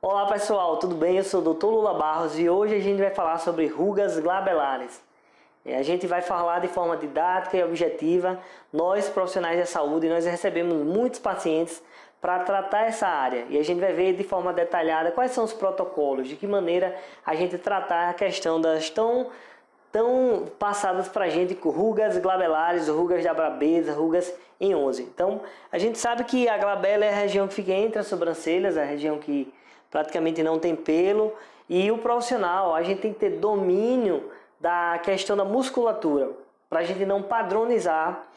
Olá pessoal, tudo bem? Eu sou o Dr. Lula Barros e hoje a gente vai falar sobre rugas glabelares. A gente vai falar de forma didática e objetiva. Nós, profissionais da saúde, nós recebemos muitos pacientes para tratar essa área e a gente vai ver de forma detalhada quais são os protocolos, de que maneira a gente tratar a questão das tão passadas para a gente com rugas glabelares, rugas da brabeza, rugas em 11. Então, a gente sabe que a glabela é a região que fica entre as sobrancelhas, a região que praticamente não tem pelo, e o profissional, a gente tem que ter domínio da questão da musculatura, para a gente não padronizar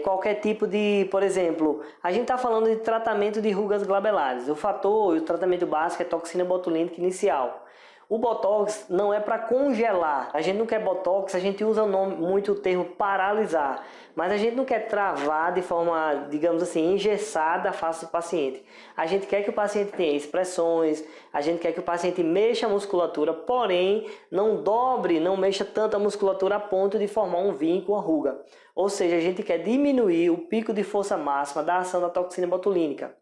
qualquer tipo de, por exemplo, a gente está falando de tratamento de rugas glabelares, o fator e o tratamento básico é toxina botulínica inicial. O Botox não é para congelar. A gente não quer Botox, a gente usa muito o termo paralisar. Mas a gente não quer travar de forma, digamos assim, engessada a face do paciente. A gente quer que o paciente tenha expressões, a gente quer que o paciente mexa a musculatura, porém não dobre, não mexa tanta a musculatura a ponto de formar um vínculo, uma ruga. Ou seja, a gente quer diminuir o pico de força máxima da ação da toxina botulínica.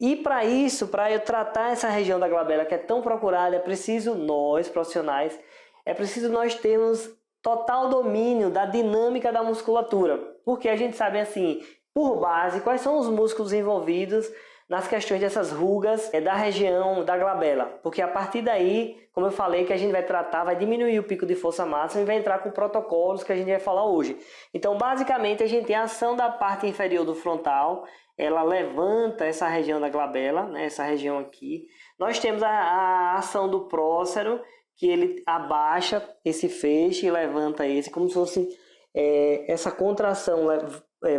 E para isso, para eu tratar essa região da glabela que é tão procurada, é preciso nós, profissionais, é preciso nós termos total domínio da dinâmica da musculatura. Porque a gente sabe assim, por base, quais são os músculos envolvidos nas questões dessas rugas da região da glabela. Porque a partir daí, como eu falei, que a gente vai tratar, vai diminuir o pico de força máxima e vai entrar com protocolos que a gente vai falar hoje. Então, basicamente, a gente tem a ação da parte inferior do frontal, ela levanta essa região da glabela, né, essa região aqui. Nós temos a ação do prócero, que ele abaixa esse feixe e levanta esse, como se fosse essa contração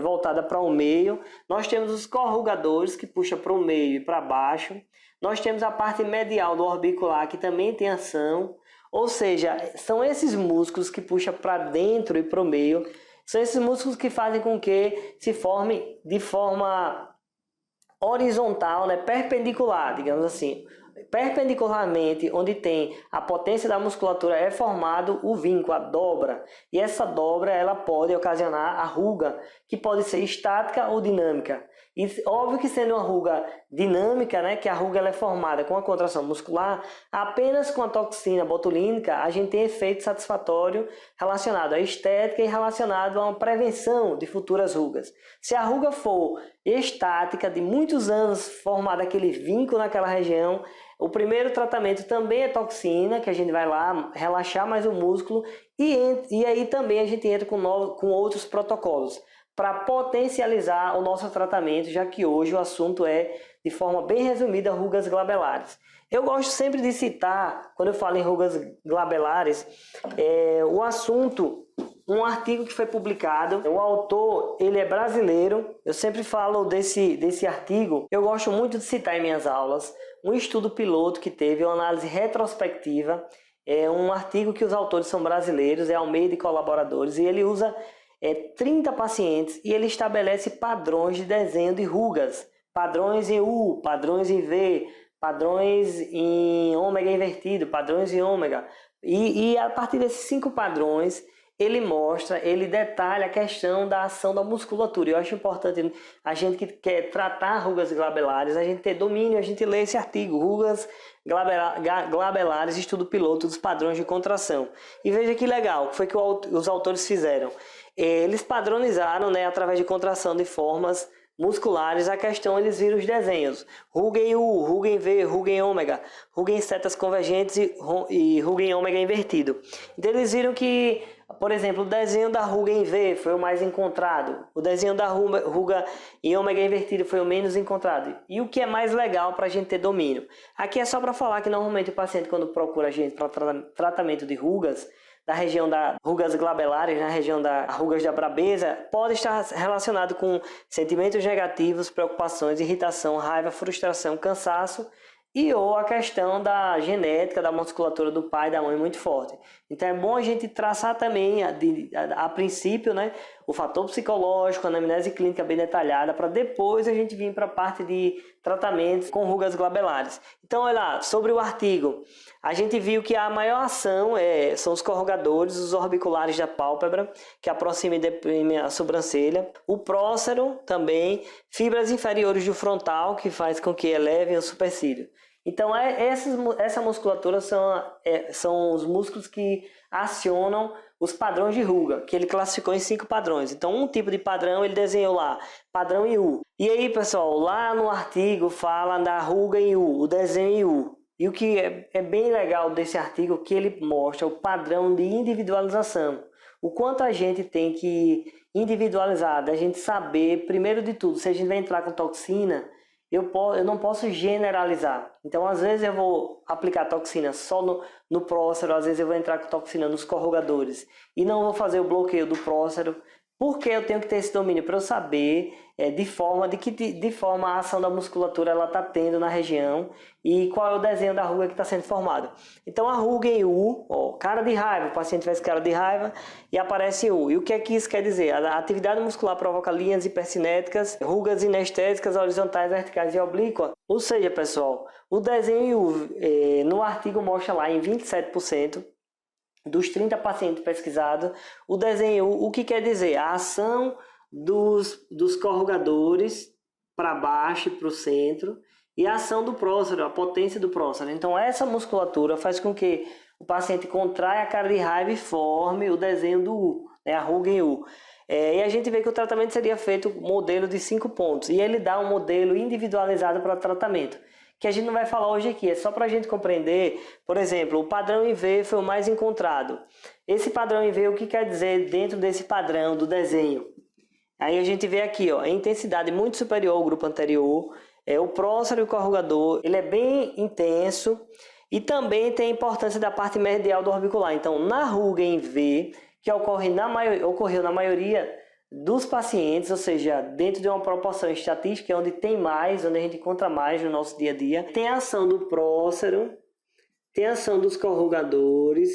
voltada para o meio. Nós temos os corrugadores, que puxa para o meio e para baixo. Nós temos a parte medial do orbicular, que também tem ação. Ou seja, são esses músculos que puxam para dentro e para o meio. São esses músculos que fazem com que se forme de forma horizontal, né, perpendicular, digamos assim. Perpendicularmente, onde tem a potência da musculatura, é formado o vínculo, a dobra. E essa dobra ela pode ocasionar a ruga, que pode ser estática ou dinâmica. E óbvio que sendo uma ruga dinâmica, né, que a ruga ela é formada com a contração muscular, apenas com a toxina botulínica a gente tem efeito satisfatório relacionado à estética e relacionado a uma prevenção de futuras rugas. Se a ruga for estática, de muitos anos formada aquele vínculo naquela região, o primeiro tratamento também é toxina, que a gente vai lá relaxar mais o músculo, e aí também a gente entra com outros protocolos para potencializar o nosso tratamento, já que hoje o assunto é, de forma bem resumida, rugas glabelares. Eu gosto sempre de citar, quando eu falo em rugas glabelares, o assunto, um artigo que foi publicado, o autor ele é brasileiro, eu sempre falo desse artigo, eu gosto muito de citar em minhas aulas, um estudo piloto que teve uma análise retrospectiva, é um artigo que os autores são brasileiros, é Almeida e colaboradores, e ele usa 30 pacientes e ele estabelece padrões de desenho de rugas, padrões em U, padrões em V, padrões em ômega invertido, padrões em ômega. E a partir desses 5 padrões, ele detalha a questão da ação da musculatura. Eu acho importante a gente que quer tratar rugas glabelares, a gente ter domínio, a gente ler esse artigo, rugas glabelares, estudo piloto dos padrões de contração. E veja que legal, o que foi que os autores fizeram. Eles padronizaram, né, através de contração de formas musculares a questão, eles viram os desenhos, ruga em U, ruga em V, ruga em ômega, ruga em setas convergentes e ruga em ômega invertido. Então eles viram que, por exemplo, o desenho da ruga em V foi o mais encontrado, o desenho da ruga em ômega invertido foi o menos encontrado. E o que é mais legal para a gente ter domínio? Aqui é só para falar que normalmente o paciente, quando procura a gente para tratamento de rugas, da região da rugas glabelares, na região da rugas da brabeza, pode estar relacionado com sentimentos negativos, preocupações, irritação, raiva, frustração, cansaço e ou a questão da genética, da musculatura do pai e da mãe muito forte. Então é bom a gente traçar também, a princípio, né, o fator psicológico, a anamnese clínica bem detalhada, para depois a gente vir para a parte de tratamentos com rugas glabelares. Então, olha lá, sobre o artigo, a gente viu que a maior ação são os corrugadores, os orbiculares da pálpebra, que aproximam e deprimem a sobrancelha, o prócero também, fibras inferiores do frontal, que faz com que elevem o supercílio. Então, essa musculatura são os músculos que acionam os padrões de ruga, que ele classificou em 5 padrões. Então, um tipo de padrão ele desenhou lá, padrão em U. E aí, pessoal, lá no artigo fala da ruga em U, o desenho em U. E o que é bem legal desse artigo é que ele mostra o padrão de individualização. O quanto a gente tem que individualizar, da gente saber, primeiro de tudo, se a gente vai entrar com toxina, eu não posso generalizar. Então, às vezes eu vou aplicar toxina só no prócero, às vezes eu vou entrar com toxina nos corrugadores e não vou fazer o bloqueio do prócero, porque eu tenho que ter esse domínio para eu saber de que forma a ação da musculatura ela está tendo na região e qual é o desenho da ruga que está sendo formado. Então, a ruga em U, ó, cara de raiva, o paciente faz cara de raiva e aparece em U. E o que é que isso quer dizer? A atividade muscular provoca linhas hipercinéticas, rugas inestésicas, horizontais, verticais e oblíquas. Ou seja, pessoal, o desenho em U, no artigo mostra lá em 27%, dos 30 pacientes pesquisados, o desenho, o que quer dizer? A ação dos corrugadores para baixo e para o centro e a ação do prócero, a potência do prócero. Então, essa musculatura faz com que o paciente contraia a cara de raiva e forme o desenho do U, né, a ruga em U. E a gente vê que o tratamento seria feito modelo de 5 pontos e ele dá um modelo individualizado para o tratamento, que a gente não vai falar hoje aqui, é só para a gente compreender. Por exemplo, o padrão IV foi o mais encontrado. Esse padrão IV, o que quer dizer dentro desse padrão do desenho? Aí a gente vê aqui, ó, a intensidade muito superior ao grupo anterior, o prócero e o corrugador, ele é bem intenso e também tem a importância da parte medial do orbicular. Então, na ruga em V, que ocorreu na maioria dos pacientes, ou seja, dentro de uma proporção estatística onde tem mais, onde a gente encontra mais no nosso dia a dia, tem a ação do prócero, tem a ação dos corrugadores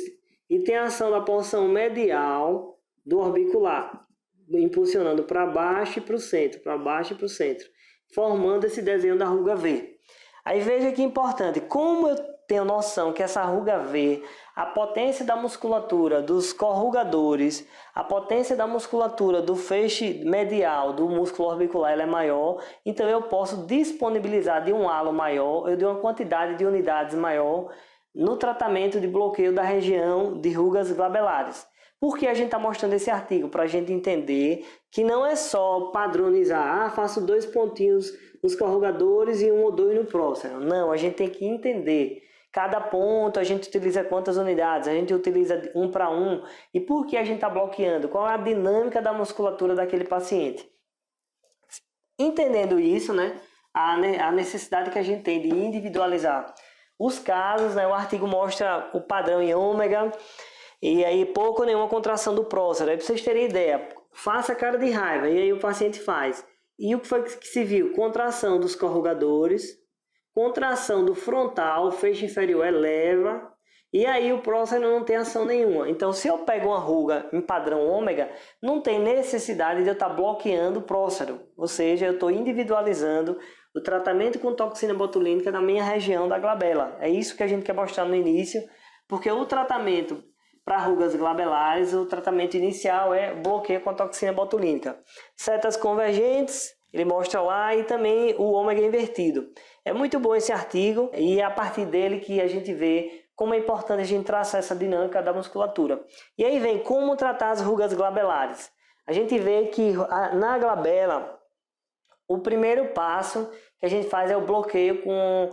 e tem a ação da porção medial do orbicular, impulsionando para baixo e para o centro, para baixo e para o centro, formando esse desenho da ruga V. Aí veja que importante, como eu tenho noção que essa ruga V, a potência da musculatura dos corrugadores, a potência da musculatura do feixe medial do músculo orbicular ela é maior, então eu posso disponibilizar de um halo maior, de uma quantidade de unidades maior no tratamento de bloqueio da região de rugas glabelares. Por que a gente está mostrando esse artigo? Para a gente entender que não é só padronizar, faço 2 pontinhos nos corrugadores e 1 ou 2 no prócero. Não, a gente tem que entender. Cada ponto a gente utiliza quantas unidades, a gente utiliza 1 para 1. E por que a gente está bloqueando? Qual é a dinâmica da musculatura daquele paciente? Entendendo isso, né, a necessidade que a gente tem de individualizar os casos, né, o artigo mostra o padrão em ômega, e aí pouco ou nenhuma contração do prócero. Aí para vocês terem ideia, faça cara de raiva, e aí o paciente faz. E o que foi que se viu? Contração dos corrugadores, contração do frontal, o feixe inferior eleva, e aí o prócero não tem ação nenhuma. Então, se eu pego uma ruga em padrão ômega, não tem necessidade de eu estar bloqueando o prócero. Ou seja, eu estou individualizando o tratamento com toxina botulínica na minha região da glabela. É isso que a gente quer mostrar no início, porque o tratamento para rugas glabelares, o tratamento inicial é bloqueio com toxina botulínica. Setas convergentes, ele mostra lá, e também o ômega invertido. É muito bom esse artigo e é a partir dele que a gente vê como é importante a gente traçar essa dinâmica da musculatura. E aí vem como tratar as rugas glabelares. A gente vê que na glabela, o primeiro passo que a gente faz é o bloqueio com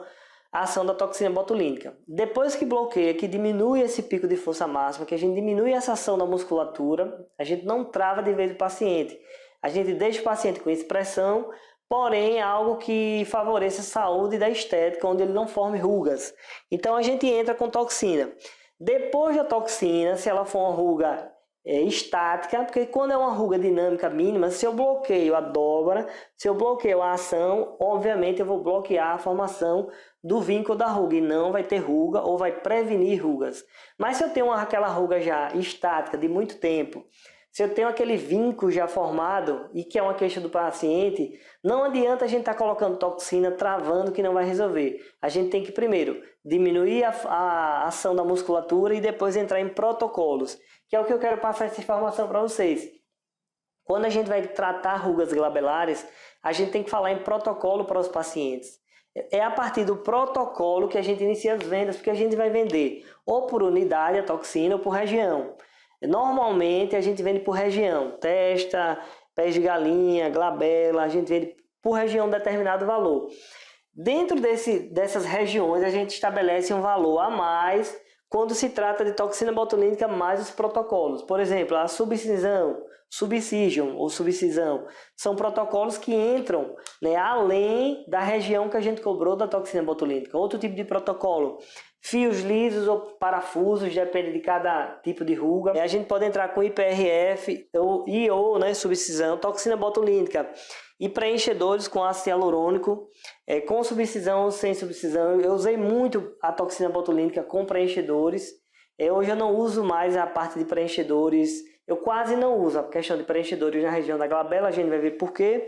a ação da toxina botulínica. Depois que bloqueia, que diminui esse pico de força máxima, que a gente diminui essa ação da musculatura, a gente não trava de vez o paciente. A gente deixa o paciente com expressão, porém algo que favoreça a saúde da estética, onde ele não forme rugas. Então a gente entra com toxina. Depois da toxina, se ela for uma ruga estática, porque quando é uma ruga dinâmica mínima, se eu bloqueio a dobra, se eu bloqueio a ação, obviamente eu vou bloquear a formação do vínculo da ruga e não vai ter ruga ou vai prevenir rugas. Mas se eu tenho aquela ruga já estática de muito tempo, se eu tenho aquele vínculo já formado e que é uma queixa do paciente, não adianta a gente estar colocando toxina, travando, que não vai resolver. A gente tem que primeiro diminuir a ação da musculatura e depois entrar em protocolos, que é o que eu quero passar essa informação para vocês. Quando a gente vai tratar rugas glabelares, a gente tem que falar em protocolo para os pacientes. é a partir do protocolo que a gente inicia as vendas, porque a gente vai vender ou por unidade a toxina ou por região. Normalmente a gente vende por região, testa, pés de galinha, glabela, a gente vende por região um determinado valor. Dentro dessas regiões a gente estabelece um valor a mais quando se trata de toxina botulínica mais os protocolos. Por exemplo, a subcisão, subcision ou subcisão, são protocolos que entram, né, além da região que a gente cobrou da toxina botulínica. Outro tipo de protocolo, fios lisos ou parafusos, depende de cada tipo de ruga. A gente pode entrar com IPRF ou né, subcisão, toxina botulínica e preenchedores com ácido hialurônico, com subcisão ou sem subcisão. Eu usei muito a toxina botulínica com preenchedores. Hoje eu não uso mais a parte de preenchedores, eu quase não uso a questão de preenchedores na região da glabela, a gente vai ver por quê.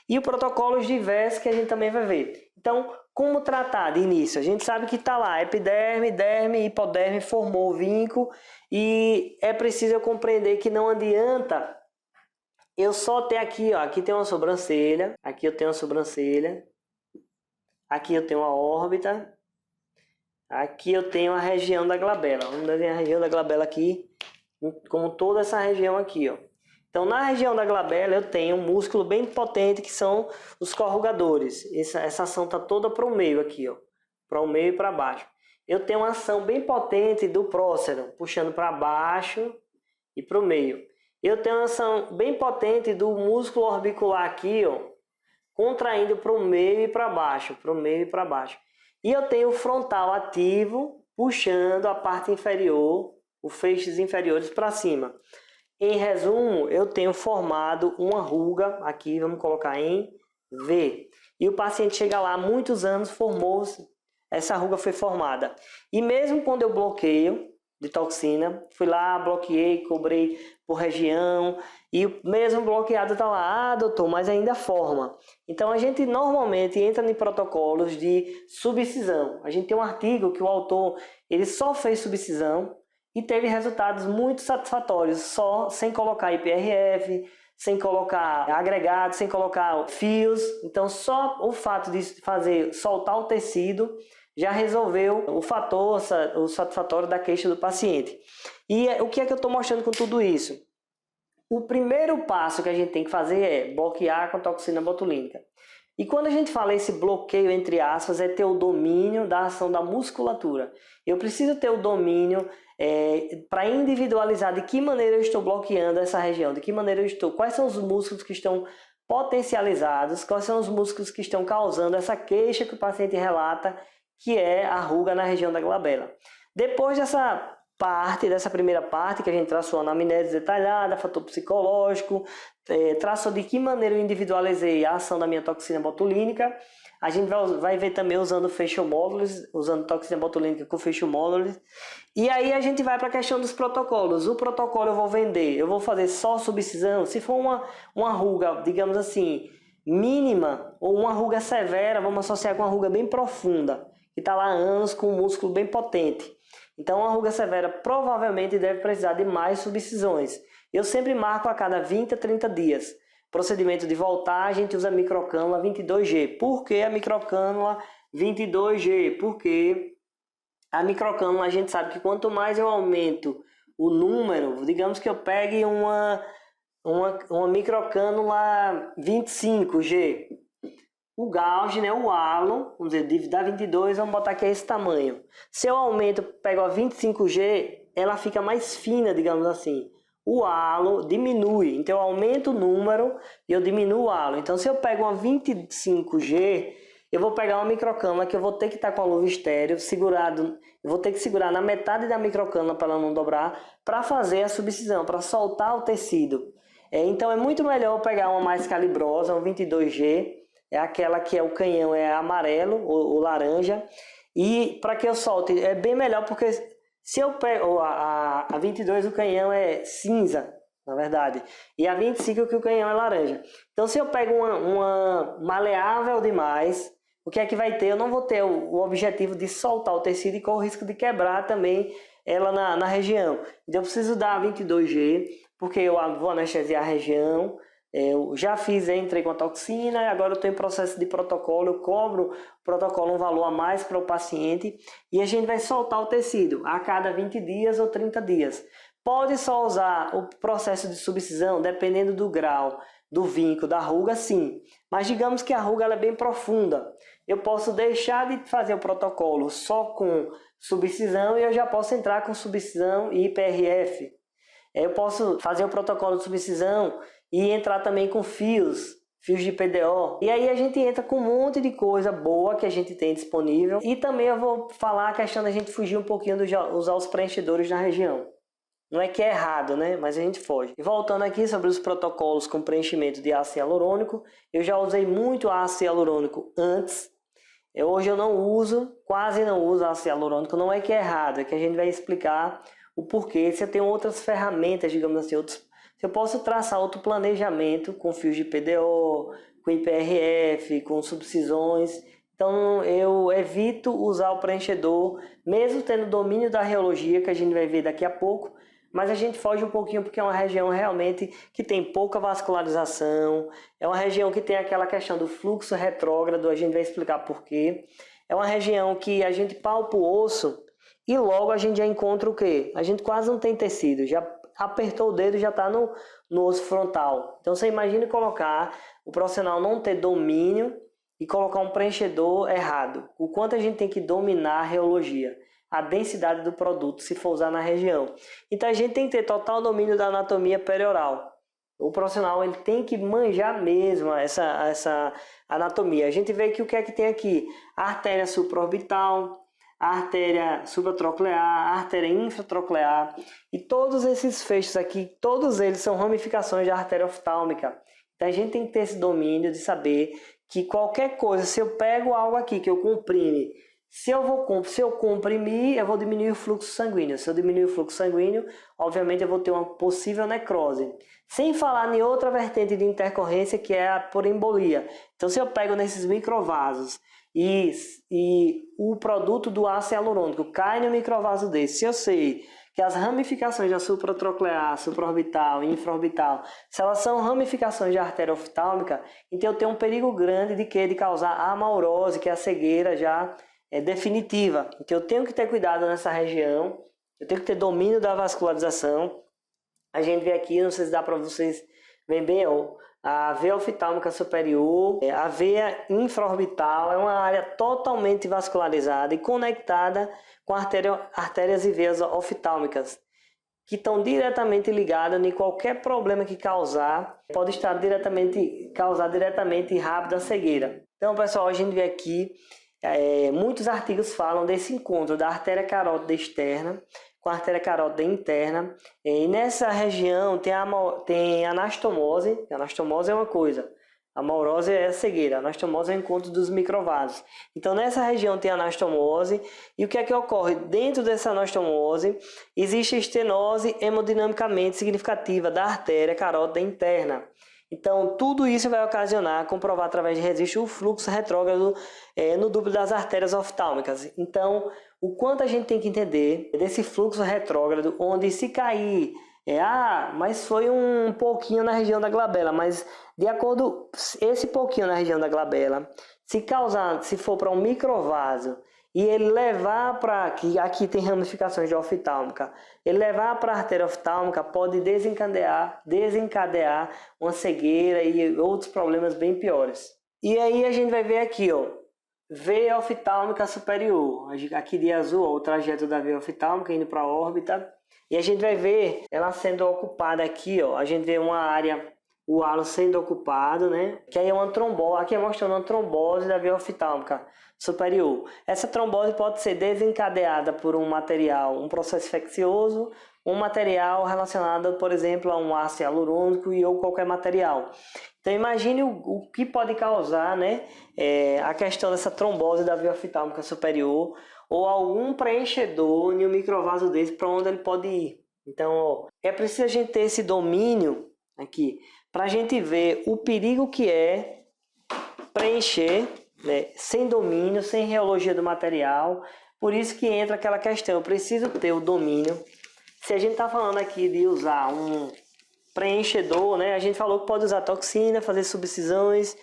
E o protocolos diversos que a gente também vai ver. Então, como tratar de início? A gente sabe que está lá epiderme, derme, hipoderme, formou o vínculo e é preciso eu compreender que não adianta eu só ter aqui, ó, aqui tem uma sobrancelha, aqui eu tenho uma sobrancelha, aqui eu tenho uma órbita, aqui eu tenho a região da glabela. Vamos desenhar a região da glabela aqui, como toda essa região aqui, ó. Então, na região da glabela eu tenho um músculo bem potente que são os corrugadores. Essa ação está toda para o meio aqui, ó, para o meio e para baixo. Eu tenho uma ação bem potente do prócero, puxando para baixo e para o meio. Eu tenho uma ação bem potente do músculo orbicular aqui, ó, contraindo para o meio e para baixo, para o meio e para baixo. E eu tenho o frontal ativo, puxando a parte inferior, os feixes inferiores para cima. Em resumo, eu tenho formado uma ruga, aqui vamos colocar em V. E o paciente chega lá, há muitos anos, formou-se, essa ruga foi formada. E mesmo quando eu bloqueio de toxina, fui lá, bloqueei, cobrei por região, e o mesmo bloqueado está lá, doutor, mas ainda forma. Então a gente normalmente entra em protocolos de subcisão. A gente tem um artigo que o autor ele só fez subcisão e teve resultados muito satisfatórios, só sem colocar IPRF, sem colocar agregados, sem colocar fios. Então só o fato de soltar o tecido já resolveu o fator, o satisfatório da queixa do paciente. E o que é que eu estou mostrando com tudo isso? O primeiro passo que a gente tem que fazer é bloquear com toxina botulínica. E quando a gente fala esse bloqueio, entre aspas, é ter o domínio da ação da musculatura. Eu preciso ter o domínio para individualizar de que maneira eu estou bloqueando essa região, de que maneira eu estou, quais são os músculos que estão potencializados, quais são os músculos que estão causando essa queixa que o paciente relata, que é a ruga na região da glabela. Depois dessa primeira parte, que a gente traçou a anamnese detalhada, fator psicológico, traçou de que maneira eu individualizei a ação da minha toxina botulínica. A gente vai ver também usando facial modulus, usando toxina botulínica com facial modulus. E aí a gente vai para a questão dos protocolos. O protocolo eu vou vender, eu vou fazer só subcisão. Se for uma ruga, digamos assim, mínima, ou uma ruga severa, vamos associar com uma ruga bem profunda, que está lá há anos com um músculo bem potente. Então, uma ruga severa provavelmente deve precisar de mais subcisões. Eu sempre marco a cada 20 a 30 dias. Procedimento de voltar, a gente usa a microcânula 22G. Por que a microcânula 22G? Porque a microcânula, a gente sabe que quanto mais eu aumento o número, digamos que eu pegue uma microcânula 25G. O gauge, né, o halo, vamos dizer, da 22, vamos botar aqui esse tamanho. Se eu aumento, pego a 25G, ela fica mais fina, digamos assim. O halo diminui, então eu aumento o número e eu diminuo o halo. Então se eu pego uma 25G, eu vou pegar uma microcânula que eu vou ter que estar com a luva estéreo, segurado, eu vou ter que segurar na metade da microcânula para ela não dobrar, para fazer a subcisão, para soltar o tecido. Então é muito melhor eu pegar uma mais calibrosa, uma 22G, é aquela que o canhão é amarelo ou laranja, e para que eu solte é bem melhor, porque se eu pego a 22 o canhão é cinza, na verdade, e a 25 que o canhão é laranja. Então se eu pego uma maleável demais, o que é que vai ter? Eu não vou ter o objetivo de soltar o tecido e corro o risco de quebrar também ela na região. Então eu preciso dar a 22G, porque eu vou anestesiar a região, Eu já entrei com a toxina, e agora eu estou em processo de protocolo, eu cobro o protocolo um valor a mais para o paciente e a gente vai soltar o tecido a cada 20 dias ou 30 dias. Pode só usar o processo de subcisão, dependendo do grau, do vinco, da ruga, sim. Mas digamos que a ruga ela é bem profunda. Eu posso deixar de fazer o protocolo só com subcisão e eu já posso entrar com subcisão e IPRF. Eu posso fazer o protocolo de subcisão e entrar também com fios de PDO. E aí a gente entra com um monte de coisa boa que a gente tem disponível. E também eu vou falar a questão da gente fugir um pouquinho de usar os preenchedores na região. Não é que é errado, né? Mas a gente foge. E voltando aqui sobre os protocolos com preenchimento de ácido hialurônico, eu já usei muito ácido hialurônico antes. Hoje eu não uso, quase não uso ácido hialurônico. Não é que é errado, é que a gente vai explicar o porquê. Se eu tenho outras ferramentas, digamos assim, se eu posso traçar outro planejamento com fios de PDO, com IPRF, com subcisões. Então eu evito usar o preenchedor, mesmo tendo domínio da reologia, que a gente vai ver daqui a pouco. Mas a gente foge um pouquinho porque é uma região realmente que tem pouca vascularização, é uma região que tem aquela questão do fluxo retrógrado, a gente vai explicar por quê. É uma região que a gente palpa o osso e logo a gente já encontra o quê? A gente quase não tem tecido, já apertou o dedo e já está no osso frontal. Então você imagina colocar o profissional não ter domínio e colocar um preenchedor errado. O quanto a gente tem que dominar a reologia, a densidade do produto, se for usar na região. Então a gente tem que ter total domínio da anatomia perioral. O profissional ele tem que manjar mesmo essa anatomia. A gente vê que o que é que tem aqui? A artéria supraorbital, a artéria supratroclear, a artéria infratroclear. E todos esses feixes aqui, todos eles são ramificações da artéria oftálmica. Então a gente tem que ter esse domínio de saber que qualquer coisa, se eu pego algo aqui que eu comprime, se eu comprimir, eu vou diminuir o fluxo sanguíneo. Se eu diminuir o fluxo sanguíneo, obviamente eu vou ter uma possível necrose. Sem falar em outra vertente de intercorrência, que é a por embolia. Então, se eu pego nesses microvasos e o produto do ácido hialurônico cai no microvaso desse, se eu sei que as ramificações da supratroclear, supraorbital e infraorbital, se elas são ramificações de artéria oftálmica, então eu tenho um perigo grande de causar amaurose, que é a cegueira já definitiva. Então eu tenho que ter cuidado nessa região, eu tenho que ter domínio da vascularização. A gente vê aqui, não sei se dá para vocês verem bem, a veia oftálmica superior, a veia infraorbital é uma área totalmente vascularizada e conectada com artérias e veias oftálmicas, que estão diretamente ligadas em qualquer problema que causar, pode causar diretamente rápido a cegueira. Então, pessoal, a gente vê aqui, muitos artigos falam desse encontro da artéria carótida externa com a artéria carótida interna, e nessa região tem anastomose. A anastomose é uma coisa, a amaurose é a cegueira, a anastomose é o encontro dos microvasos. Então nessa região tem anastomose, e o que é que ocorre? Dentro dessa anastomose existe estenose hemodinamicamente significativa da artéria carótida interna. Então, tudo isso vai ocasionar, comprovar através de registro, o fluxo retrógrado no duplo das artérias oftálmicas. Então, o quanto a gente tem que entender desse fluxo retrógrado, onde se cair, mas foi um pouquinho na região da glabela, mas de acordo, esse pouquinho na região da glabela, se for para um microvaso, e ele levar para, que aqui tem ramificações de oftálmica, ele levar para a artéria oftálmica pode desencadear uma cegueira e outros problemas bem piores. E aí a gente vai ver aqui, veia oftálmica superior, aqui de azul, o trajeto da veia oftálmica indo para a órbita, e a gente vai ver ela sendo ocupada aqui, a gente vê uma área, o halo sendo ocupado, né? Que aí é uma trombose, aqui é mostrando uma trombose da veia oftálmica superior. Essa trombose pode ser desencadeada por um material, um processo infeccioso, um material relacionado, por exemplo, a um ácido hialurônico ou qualquer material. Então imagine o que pode causar, né, a questão dessa trombose da veia oftálmica superior ou algum preenchedor em um microvaso desse para onde ele pode ir. Então é preciso a gente ter esse domínio aqui para a gente ver o perigo que é preencher, né, sem domínio, sem reologia do material. Por isso que entra aquela questão, eu preciso ter o domínio. Se a gente está falando aqui de usar um preenchedor, né? A gente falou que pode usar toxina, fazer subcisões,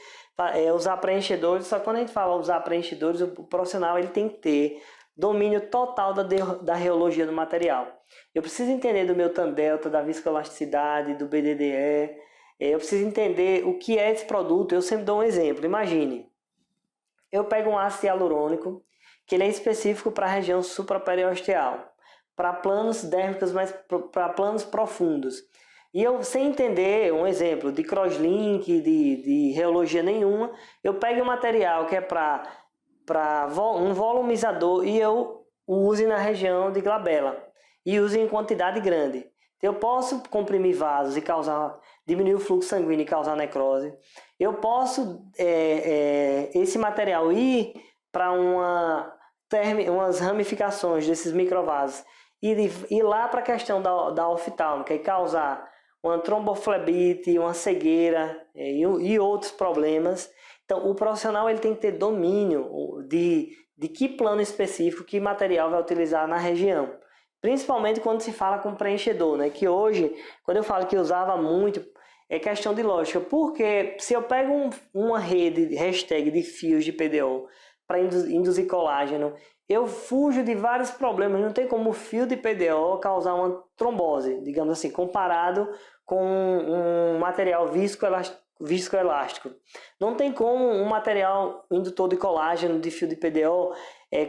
usar preenchedores. Só que quando a gente fala usar preenchedores, o profissional ele tem que ter domínio total da reologia do material. Eu preciso entender do meu tan delta, da viscoelasticidade, do BDDE. Eu preciso entender o que é esse produto. Eu sempre dou um exemplo. Imagine, eu pego um ácido hialurônico, que ele é específico para a região supraperiosteal, para planos dérmicos, mas para planos profundos. E eu, sem entender, um exemplo, de crosslink, de reologia nenhuma, eu pego um material que é para um volumizador e eu use na região de glabela. E use em quantidade grande. Então, eu posso comprimir vasos e diminuir o fluxo sanguíneo e causar necrose. Eu posso, esse material ir para umas ramificações desses microvasos e ir lá para a questão da oftálmica e causar uma tromboflebite, uma cegueira e outros problemas. Então, o profissional ele tem que ter domínio de que plano específico, que material vai utilizar na região. Principalmente quando se fala com preenchedor, né? Que hoje, quando eu falo que usava muito, é questão de lógica. Porque se eu pego uma rede, hashtag de fios de PDO para induzir colágeno, eu fujo de vários problemas. Não tem como o fio de PDO causar uma trombose, digamos assim, comparado com um material viscoelástico. Não tem como um material indutor de colágeno de fio de PDO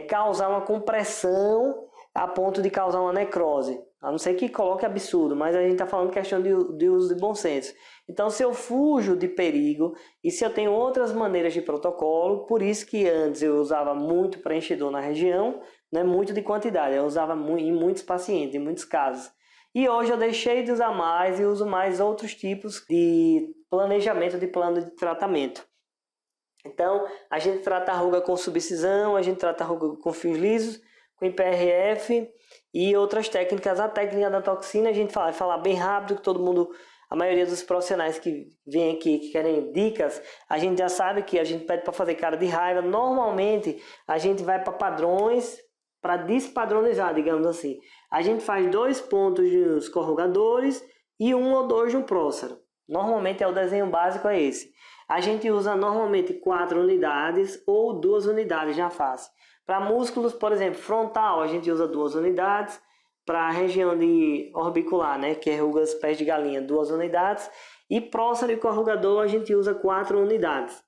causar uma compressão a ponto de causar uma necrose. A não ser que coloque absurdo, mas a gente está falando questão de uso de bom senso. Então, se eu fujo de perigo e se eu tenho outras maneiras de protocolo, por isso que antes eu usava muito preenchedor na região, não é muito de quantidade, eu usava em muitos pacientes, em muitos casos. E hoje eu deixei de usar mais e uso mais outros tipos de planejamento de plano de tratamento. Então, a gente trata a ruga com subcisão, a gente trata a ruga com fios lisos, com IPRF e outras técnicas. A técnica da toxina a gente vai falar bem rápido, que todo mundo, a maioria dos profissionais que vem aqui, que querem dicas, a gente já sabe que a gente pede para fazer cara de raiva. Normalmente a gente vai para padrões, para despadronizar, digamos assim. A gente faz 2 pontos nos corrugadores e 1 ou 2 no prócero. Normalmente o desenho básico é esse. A gente usa normalmente 4 unidades ou 2 unidades na face. Para músculos, por exemplo, frontal, a gente usa 2 unidades. Para a região de orbicular, né, que é rugas pés de galinha, 2 unidades. E prócero e corrugador, a gente usa 4 unidades.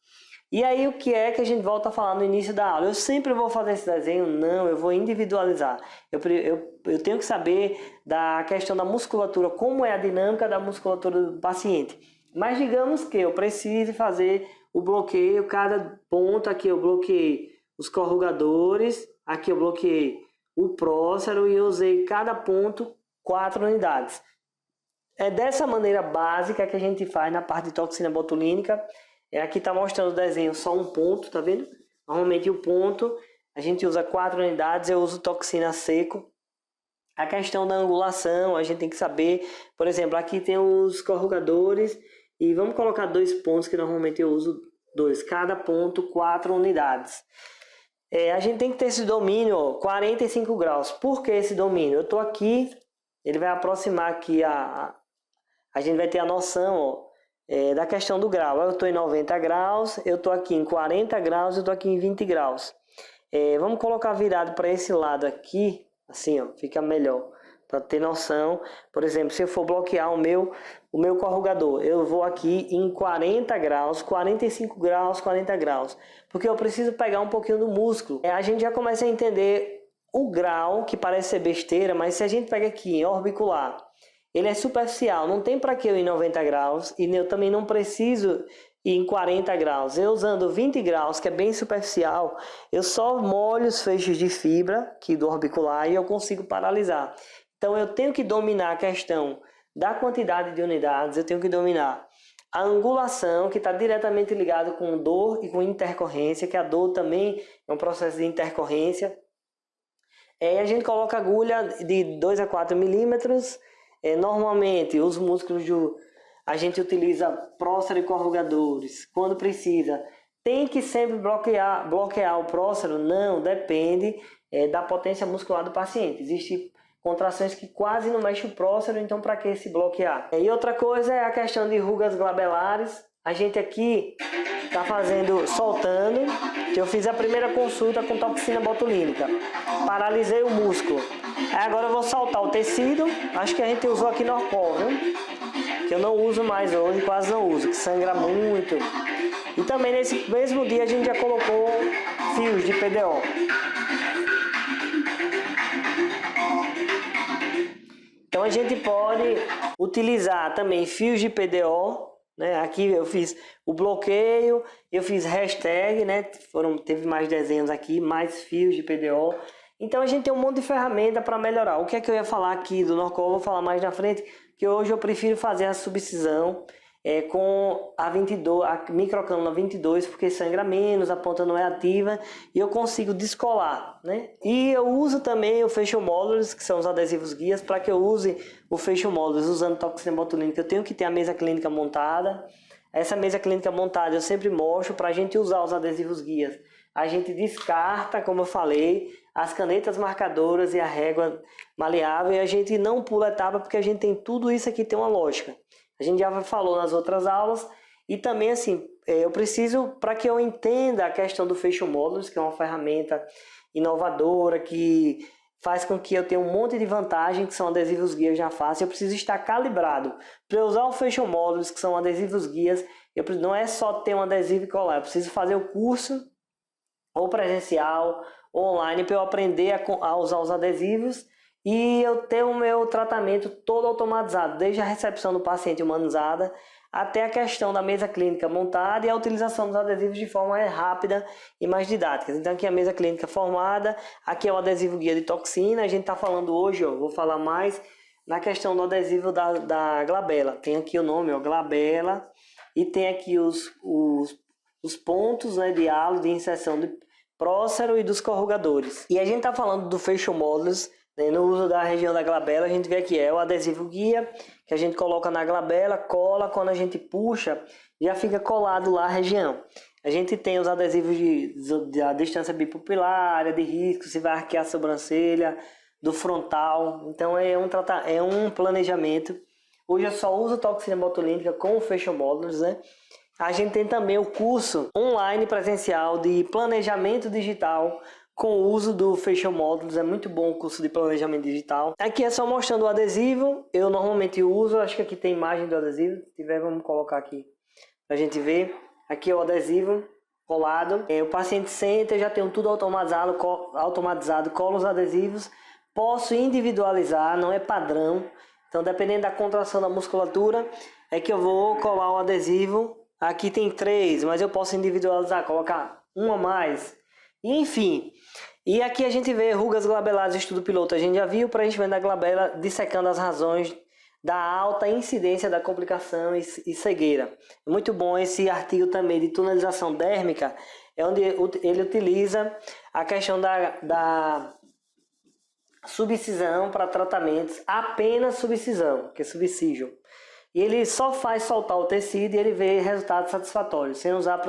E aí, o que é que a gente volta a falar no início da aula? Eu sempre vou fazer esse desenho? Não, eu vou individualizar. Eu tenho que saber da questão da musculatura, como é a dinâmica da musculatura do paciente. Mas digamos que eu precise fazer o bloqueio, cada ponto aqui eu bloqueei os corrugadores, aqui eu bloqueei o prócero e eu usei cada ponto 4 unidades. É dessa maneira básica que a gente faz na parte de toxina botulínica. Aqui está mostrando o desenho só um ponto, tá vendo? Normalmente o ponto a gente usa 4 unidades, eu uso toxina seco. A questão da angulação, a gente tem que saber, por exemplo, aqui tem os corrugadores e vamos colocar 2 pontos que normalmente eu uso 2, cada ponto 4 unidades. A gente tem que ter esse domínio, ó, 45 graus. Por que esse domínio? Eu estou aqui, ele vai aproximar aqui, a gente vai ter a noção, ó, da questão do grau. Eu estou em 90 graus, eu estou aqui em 40 graus, eu estou aqui em 20 graus. Vamos colocar virado para esse lado aqui, assim, ó, fica melhor, para ter noção. Por exemplo, se eu for bloquear o meu corrugador, eu vou aqui em 40 graus, 45 graus, 40 graus, porque eu preciso pegar um pouquinho do músculo. A gente já começa a entender o grau, que parece ser besteira, mas se a gente pega aqui em orbicular, ele é superficial, não tem para que eu ir em 90 graus e eu também não preciso ir em 40 graus. Eu usando 20 graus, que é bem superficial, eu só molho os feixes de fibra aqui do orbicular e eu consigo paralisar. Então eu tenho que dominar a questão da quantidade de unidades, eu tenho que dominar a angulação, que está diretamente ligado com dor e com intercorrência, que a dor também é um processo de intercorrência. A gente coloca agulha de 2 a 4 milímetros. Normalmente os músculos a gente utiliza prócero e corrugadores quando precisa. Tem que sempre bloquear o prócero? Não, depende da potência muscular do paciente. Existe contrações que quase não mexem o próstata, então para que se bloquear? E outra coisa é a questão de rugas glabelares. A gente aqui está soltando, que eu fiz a primeira consulta com toxina botulínica. Paralisei o músculo. Aí agora eu vou soltar o tecido, acho que a gente usou aqui Norcol, viu? Que eu não uso mais hoje, quase não uso, que sangra muito. E também nesse mesmo dia a gente já colocou fios de PDO. Então a gente pode utilizar também fios de PDO, né? Aqui eu fiz o bloqueio, eu fiz hashtag, né? Teve mais desenhos aqui, mais fios de PDO. Então a gente tem um monte de ferramenta para melhorar. O que é que eu ia falar aqui do Norcol? Eu vou falar mais na frente, que hoje eu prefiro fazer a subcisão com a 22, a microcânula 22, porque sangra menos, a ponta não é ativa e eu consigo descolar, né? E eu uso também o Facial Modulus, que são os adesivos guias. Para que eu use o Facial Modulus usando toxina botulínica, eu tenho que ter a mesa clínica montada. Essa mesa clínica montada eu sempre mostro para a gente usar os adesivos guias. A gente descarta, como eu falei, as canetas marcadoras e a régua maleável, e a gente não pula etapa porque a gente tem tudo isso aqui, tem uma lógica. A gente já falou nas outras aulas. E também assim, eu preciso, para que eu entenda a questão do Facial Modulus, que é uma ferramenta inovadora, que faz com que eu tenha um monte de vantagem, que são adesivos guias na face, eu preciso estar calibrado. Para usar o Facial Modulus, que são adesivos guias, não é só ter um adesivo e colar, eu preciso fazer o curso, ou presencial, ou online, para eu aprender a usar os adesivos e eu ter o meu tratamento todo automatizado, desde a recepção do paciente humanizada até a questão da mesa clínica montada e a utilização dos adesivos de forma rápida e mais didática. Então aqui é a mesa clínica formada, aqui é o adesivo guia de toxina. A gente está falando hoje, vou falar mais na questão do adesivo da glabela. Tem aqui o nome, glabela, e tem aqui os pontos, né, de halo de inserção de prócero e dos corrugadores. E a gente está falando do Facial Modulus, né, no uso da região da glabela. A gente vê aqui o adesivo guia, que a gente coloca na glabela, cola, quando a gente puxa, já fica colado lá a região. A gente tem os adesivos da distância bipupilar, área de risco, se vai arquear a sobrancelha, do frontal. Então é um planejamento. Hoje eu só uso toxina botulínica com o Facial Modulus, né? A gente tem também o curso online presencial de planejamento digital com o uso do Facial Modulus. É muito bom o curso de planejamento digital. Aqui é só mostrando o adesivo. Eu normalmente uso, acho que aqui tem imagem do adesivo. Se tiver, vamos colocar aqui pra gente ver. Aqui é o adesivo colado. O paciente senta, eu já tenho tudo automatizado, colo os adesivos. Posso individualizar, não é padrão. Então, dependendo da contração da musculatura, é que eu vou colar o adesivo. Aqui tem 3, mas eu posso individualizar, colocar um a mais. E, enfim, e aqui a gente vê rugas glabelares, estudo piloto. A gente já viu o preenchimento da glabela dissecando as razões da alta incidência da complicação e cegueira. É muito bom esse artigo também de tunelização dérmica, é onde ele utiliza a questão da subcisão para tratamentos, apenas subcisão, que é subcision. E ele só faz soltar o tecido e ele vê resultados satisfatórios, sem usar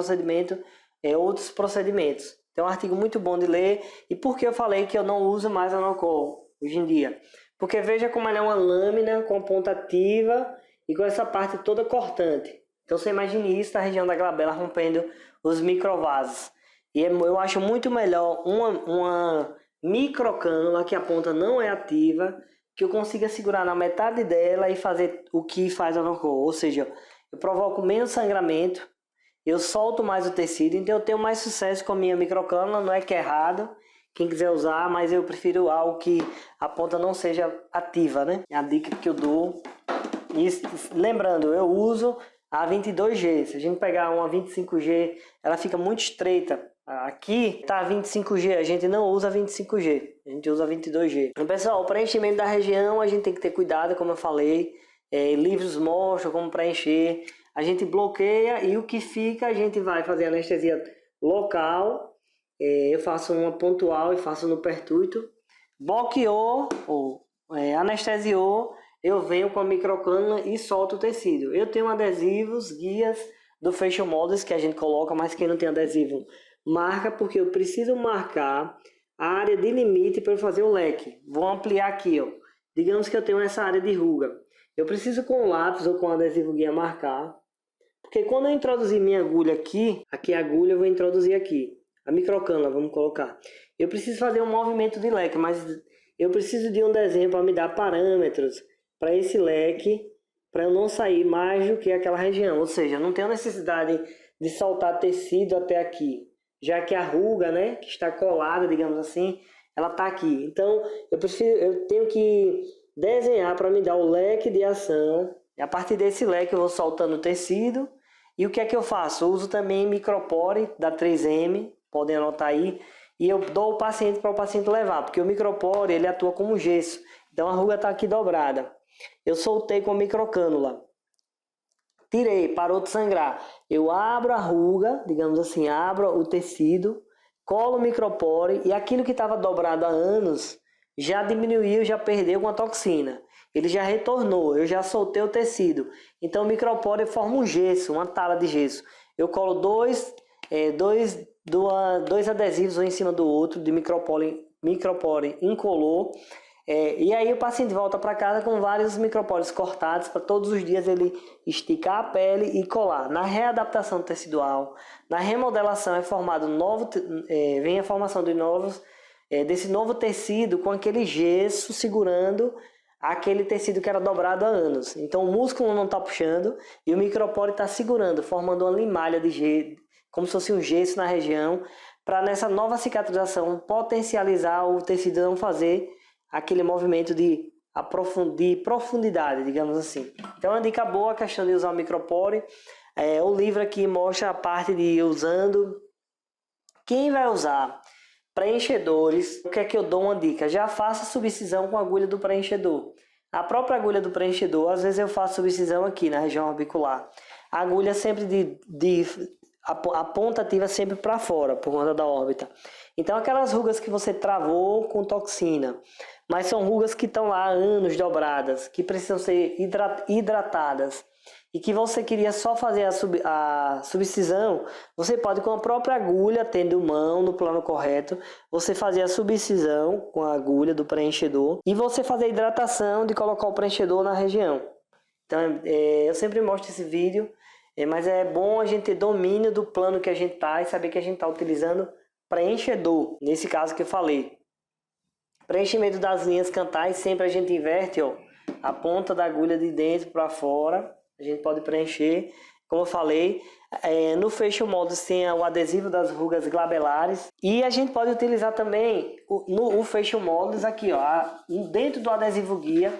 outros procedimentos. Então é um artigo muito bom de ler. E por que eu falei que eu não uso mais a Norcol hoje em dia? Porque veja como ela é uma lâmina com ponta ativa e com essa parte toda cortante. Então você imagine isso na região da glabela rompendo os microvasos. E eu acho muito melhor uma microcânula que a ponta não é ativa, que eu consiga segurar na metade dela e fazer o que faz a Norcol. Ou seja, eu provoco menos sangramento, eu solto mais o tecido, então eu tenho mais sucesso com a minha microcânula. Não é que é errado, quem quiser usar, mas eu prefiro algo que a ponta não seja ativa, né? É a dica que eu dou. E lembrando, eu uso a 22G. Se a gente pegar uma 25G, ela fica muito estreita. Aqui está 25G, a gente não usa 25G, a gente usa 22G. Então, pessoal, o preenchimento da região a gente tem que ter cuidado, como eu falei. Livros mostram como preencher. A gente bloqueia e o que fica a gente vai fazer anestesia local. Eu faço uma pontual e faço no pertúito. Bloqueou ou anestesiou, eu venho com a microcânula e solto o tecido. Eu tenho adesivos, guias do Facial Modulus que a gente coloca, mas quem não tem adesivo marca, porque eu preciso marcar a área de limite para eu fazer o leque. Vou ampliar aqui, digamos que eu tenho essa área de ruga. Eu preciso com lápis ou com adesivo guia marcar, porque quando eu introduzir minha agulha aqui a agulha eu vou introduzir aqui, a microcânula, vamos colocar. Eu preciso fazer um movimento de leque, mas eu preciso de um desenho para me dar parâmetros para esse leque, para eu não sair mais do que aquela região. Ou seja, eu não tenho necessidade de soltar tecido até aqui, já que a ruga, né, que está colada, digamos assim, ela está aqui. Então, eu tenho que desenhar para me dar o leque de ação. E a partir desse leque eu vou soltando o tecido. E o que é que eu faço? Eu uso também micropore da 3M, podem anotar aí. E eu dou o paciente para o paciente levar, porque o micropore ele atua como gesso. Então a ruga está aqui dobrada. Eu soltei com microcânula. Tirei, parou de sangrar. Eu abro a ruga, digamos assim, abro o tecido, colo o micropore e aquilo que estava dobrado há anos já diminuiu, já perdeu com a toxina. Ele já retornou, eu já soltei o tecido. Então o micropore forma um gesso, uma tala de gesso. Eu colo dois adesivos um em cima do outro de micropore incolor. E aí o paciente volta para casa com vários micropores cortados para todos os dias ele esticar a pele e colar. Na readaptação tecidual, na remodelação vem a formação de desse novo tecido com aquele gesso segurando aquele tecido que era dobrado há anos. Então o músculo não está puxando e o micropore está segurando, formando uma limalha de gesso, como se fosse um gesso na região, para nessa nova cicatrização potencializar o tecido não fazer aquele movimento de profundidade, digamos assim. Então, é uma dica boa a questão de usar o micropore. O livro aqui mostra a parte de ir usando. Quem vai usar preenchedores, o que é que eu dou uma dica? Já faça subcisão com a agulha do preenchedor. A própria agulha do preenchedor, às vezes eu faço subcisão aqui na região orbicular. A agulha sempre a ponta ativa sempre para fora, por conta da órbita. Então, aquelas rugas que você travou com toxina, mas são rugas que estão lá há anos dobradas, que precisam ser hidratadas, e que você queria só fazer a subcisão, você pode com a própria agulha, tendo mão no plano correto, você fazer a subcisão com a agulha do preenchedor, e você fazer a hidratação de colocar o preenchedor na região. Então, eu sempre mostro esse vídeo, mas é bom a gente ter domínio do plano que a gente está e saber que a gente está utilizando preenchedor, nesse caso que eu falei. Preenchimento das linhas cantais, sempre a gente inverte a ponta da agulha de dentro para fora, a gente pode preencher, como eu falei. No Facial Models tem o adesivo das rugas glabelares e a gente pode utilizar também o Facial Models aqui, dentro do adesivo guia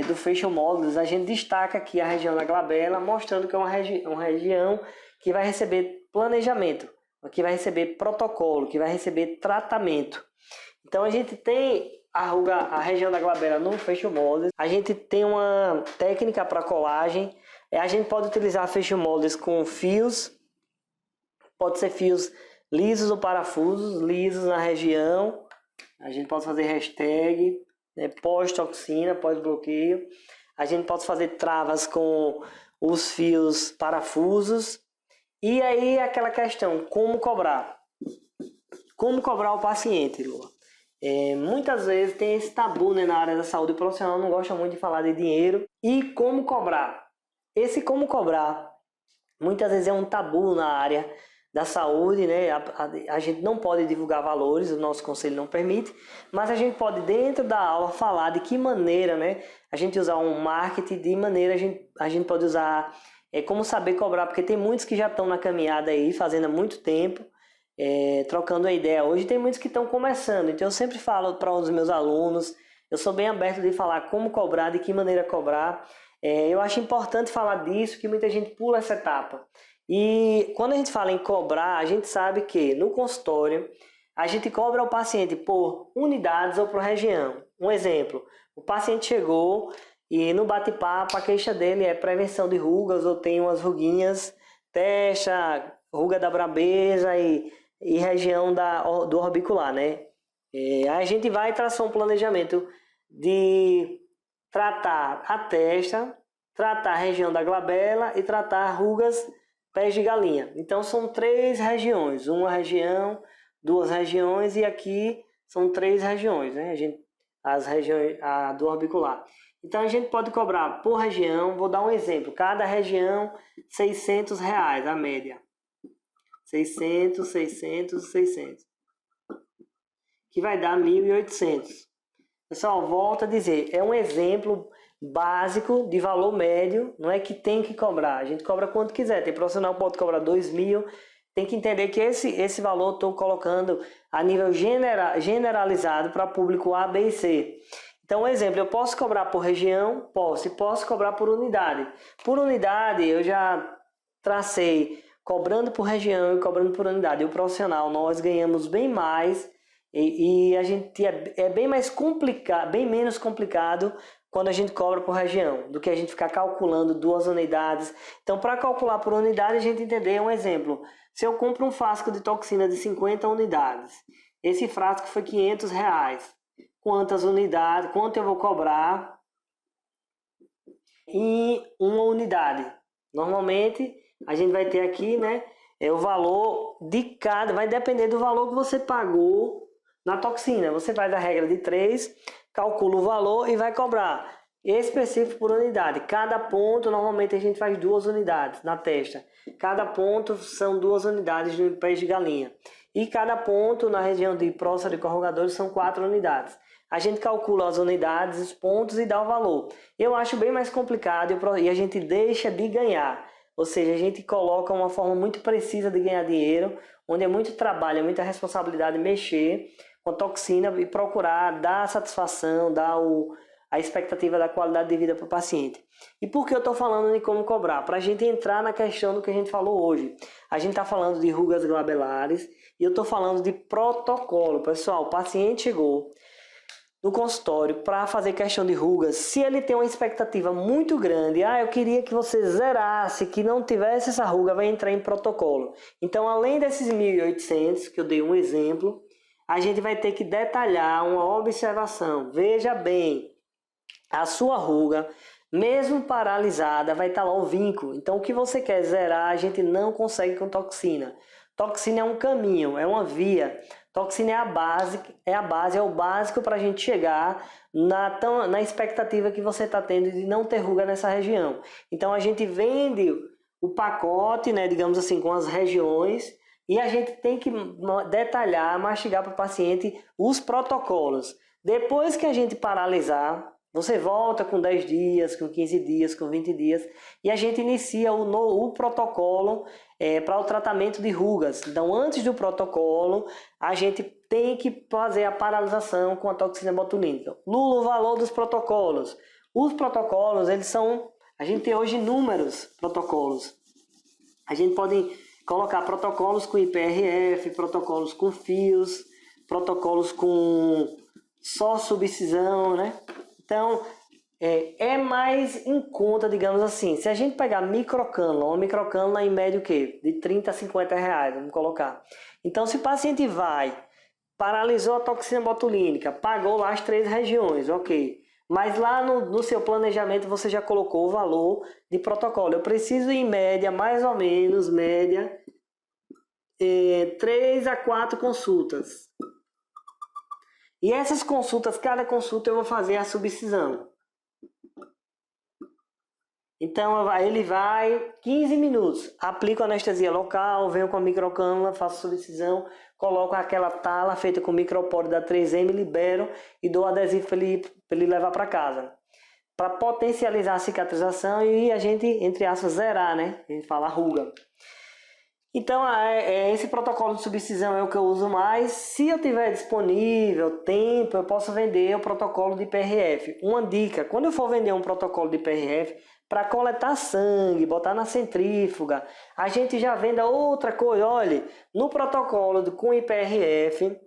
do Facial Models, a gente destaca aqui a região da glabela, mostrando que é uma região que vai receber planejamento, que vai receber protocolo, que vai receber tratamento. Então a gente tem a região da glabela no Facial Models, a gente tem uma técnica para colagem, a gente pode utilizar Facial Models com fios, pode ser fios lisos ou parafusos, lisos na região, a gente pode fazer hashtag, pós-toxina, pós-bloqueio, a gente pode fazer travas com os fios parafusos, e aí aquela questão, como cobrar? Como cobrar o paciente, Lua? Muitas vezes tem esse tabu, né, na área da saúde profissional, não gosta muito de falar de dinheiro. E como cobrar? Esse como cobrar, muitas vezes é um tabu na área da saúde, né? A gente não pode divulgar valores, o nosso conselho não permite, mas a gente pode dentro da aula falar de que maneira, né, a gente usar um marketing, de maneira a gente pode usar como saber cobrar, porque tem muitos que já estão na caminhada aí, fazendo há muito tempo, trocando a ideia. Hoje tem muitos que estão começando, então eu sempre falo para os meus alunos, eu sou bem aberto de falar como cobrar, de que maneira cobrar. Eu acho importante falar disso, que muita gente pula essa etapa. E quando a gente fala em cobrar, a gente sabe que no consultório a gente cobra o paciente por unidades ou por região. Um exemplo, o paciente chegou e no bate-papo a queixa dele é prevenção de rugas ou tem umas ruguinhas, testa, ruga da brabeza e região do orbicular, né? Aí a gente vai traçar um planejamento de tratar a testa, tratar a região da glabela e tratar rugas pés de galinha. Então são 3 regiões, uma região, 2 regiões e aqui são 3 regiões, né? as regiões do orbicular. Então a gente pode cobrar por região, vou dar um exemplo, cada região R$600 a média. 600, 600, 600. Que vai dar 1.800. Pessoal, volto a dizer, é um exemplo básico de valor médio, não é que tem que cobrar, a gente cobra quanto quiser, tem profissional que pode cobrar 2.000, tem que entender que esse valor estou colocando a nível generalizado para público A, B e C. Então, um exemplo, eu posso cobrar por região? Posso, e posso cobrar por unidade. Por unidade, eu já tracei cobrando por região e cobrando por unidade. E o profissional, nós ganhamos bem mais e a gente é bem mais complicado, bem menos complicado quando a gente cobra por região, do que a gente ficar calculando 2 unidades. Então, para calcular por unidade, a gente entender um exemplo. Se eu compro um frasco de toxina de 50 unidades, esse frasco foi R$500. Quantas unidades, quanto eu vou cobrar em uma unidade? Normalmente, a gente vai ter aqui, né, o valor de cada, vai depender do valor que você pagou na toxina. Você vai da regra de 3, calcula o valor e vai cobrar específico por unidade. Cada ponto, normalmente a gente faz 2 unidades na testa. Cada ponto são 2 unidades de pés de galinha. E cada ponto na região de próstata e corrugadores são 4 unidades. A gente calcula as unidades, os pontos e dá o valor. Eu acho bem mais complicado e a gente deixa de ganhar. Ou seja, a gente coloca uma forma muito precisa de ganhar dinheiro, onde é muito trabalho, é muita responsabilidade mexer com toxina e procurar dar satisfação, dar a expectativa da qualidade de vida para o paciente. E por que eu estou falando de como cobrar? Para a gente entrar na questão do que a gente falou hoje. A gente está falando de rugas glabelares e eu estou falando de protocolo. Pessoal, o paciente chegou no consultório para fazer questão de rugas. Se ele tem uma expectativa muito grande, eu queria que você zerasse, que não tivesse essa ruga, vai entrar em protocolo. Então, além desses 1.800, que eu dei um exemplo, a gente vai ter que detalhar uma observação. Veja bem, a sua ruga, mesmo paralisada, vai estar lá o vínculo. Então, o que você quer zerar, a gente não consegue com toxina. Toxina é um caminho, é uma via. Toxina é o básico para a gente chegar na expectativa que você está tendo de não ter ruga nessa região. Então, a gente vende o pacote, né, digamos assim, com as regiões, e a gente tem que detalhar, mastigar para o paciente os protocolos. Depois que a gente paralisar, você volta com 10 dias, com 15 dias, com 20 dias, e a gente inicia o protocolo para o tratamento de rugas. Então, antes do protocolo, a gente tem que fazer a paralisação com a toxina botulínica. Lula, o valor dos protocolos. Os protocolos, a gente tem hoje inúmeros protocolos. A gente pode colocar protocolos com IPRF, protocolos com fios, protocolos com só subcisão, né? Então, é mais em conta, digamos assim. Se a gente pegar microcânula, uma microcânula em média o quê? De 30 a 50 reais, vamos colocar. Então, se o paciente paralisou a toxina botulínica, pagou lá as 3 regiões, ok. Mas lá no seu planejamento você já colocou o valor de protocolo. Eu preciso em média, mais ou menos, 3 a 4 consultas. E essas consultas, cada consulta eu vou fazer a subcisão. Então ele vai 15 minutos, aplico anestesia local, venho com a microcânula, faço subcisão, coloco aquela tala feita com micropóreo da 3M, libero e dou adesivo para ele levar para casa. Para potencializar a cicatrização e a gente, entre aspas, zerar, né? A gente fala ruga. Então, esse protocolo de subcisão é o que eu uso mais. Se eu tiver disponível tempo, eu posso vender o protocolo de PRF. Uma dica, quando eu for vender um protocolo de PRF, para coletar sangue, botar na centrífuga, a gente já venda outra coisa. Olha, no protocolo com IPRF,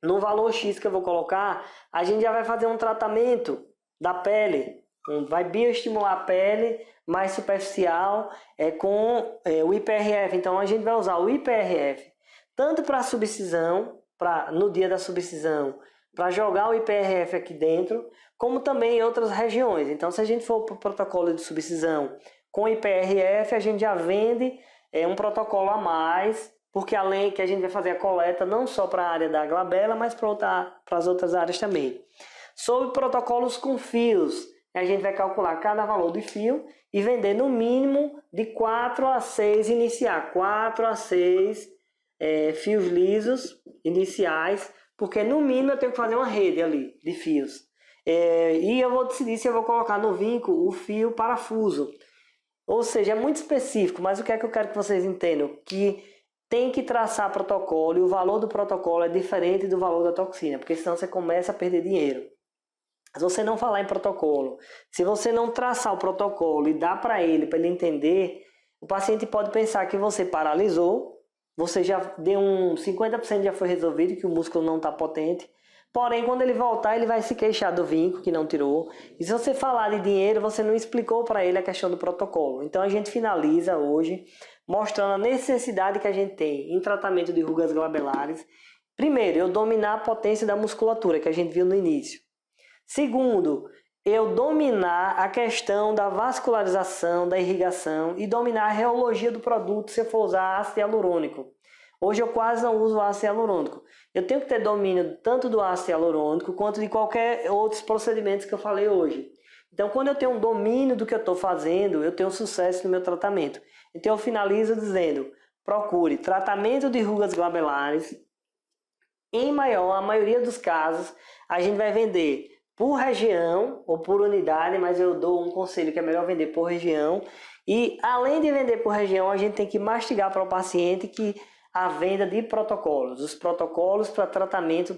no valor X que eu vou colocar, a gente já vai fazer um tratamento da pele. Vai bioestimular a pele mais superficial com o IPRF. Então a gente vai usar o IPRF tanto para subcisão, no dia da subcisão, para jogar o IPRF aqui dentro, como também em outras regiões. Então, se a gente for para o protocolo de subcisão com IPRF, a gente já vende um protocolo a mais, porque além que a gente vai fazer a coleta não só para a área da glabela, mas para as outras áreas também. Sobre protocolos com fios, a gente vai calcular cada valor de fio e vender no mínimo de 4 a 6, iniciar 4 a 6 fios lisos iniciais, porque no mínimo eu tenho que fazer uma rede ali de fios. E eu vou decidir se eu vou colocar no vinco o fio parafuso. Ou seja, é muito específico, mas o que é que eu quero que vocês entendam? Que tem que traçar protocolo e o valor do protocolo é diferente do valor da toxina, porque senão você começa a perder dinheiro. Se você não falar em protocolo, se você não traçar o protocolo e dar para ele entender, o paciente pode pensar que você paralisou, você já deu 50% já foi resolvido, que o músculo não está potente. Porém, quando ele voltar, ele vai se queixar do vinco que não tirou. E se você falar de dinheiro, você não explicou para ele a questão do protocolo. Então a gente finaliza hoje mostrando a necessidade que a gente tem em tratamento de rugas glabelares. Primeiro, eu dominar a potência da musculatura, que a gente viu no início. Segundo, eu dominar a questão da vascularização, da irrigação e dominar a reologia do produto se eu for usar ácido hialurônico. Hoje eu quase não uso ácido hialurônico. Eu tenho que ter domínio tanto do ácido hialurônico quanto de qualquer outros procedimentos que eu falei hoje. Então, quando eu tenho um domínio do que eu estou fazendo, eu tenho sucesso no meu tratamento. Então, eu finalizo dizendo, procure tratamento de rugas glabelares. Em a maioria dos casos, a gente vai vender por região ou por unidade, mas eu dou um conselho que é melhor vender por região. E além de vender por região, a gente tem que mastigar para o paciente que a venda de protocolos, os protocolos para tratamento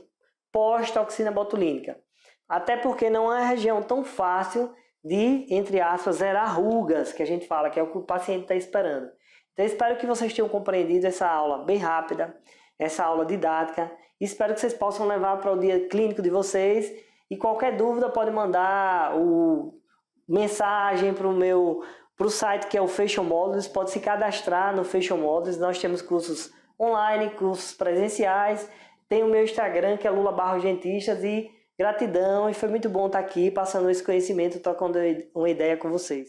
pós-toxina botulínica. Até porque não é uma região tão fácil de, entre aspas, zerar rugas, que a gente fala, que é o que o paciente está esperando. Então eu espero que vocês tenham compreendido essa aula bem rápida, essa aula didática. Espero que vocês possam levar para o dia clínico de vocês. E qualquer dúvida pode mandar mensagem para o site que é o Fashion Models. Pode se cadastrar no Fashion Models. Nós temos cursos online, cursos presenciais. Tem o meu Instagram que é Lula Barros Dentistas. E gratidão, e foi muito bom estar aqui passando esse conhecimento, trocando uma ideia com vocês.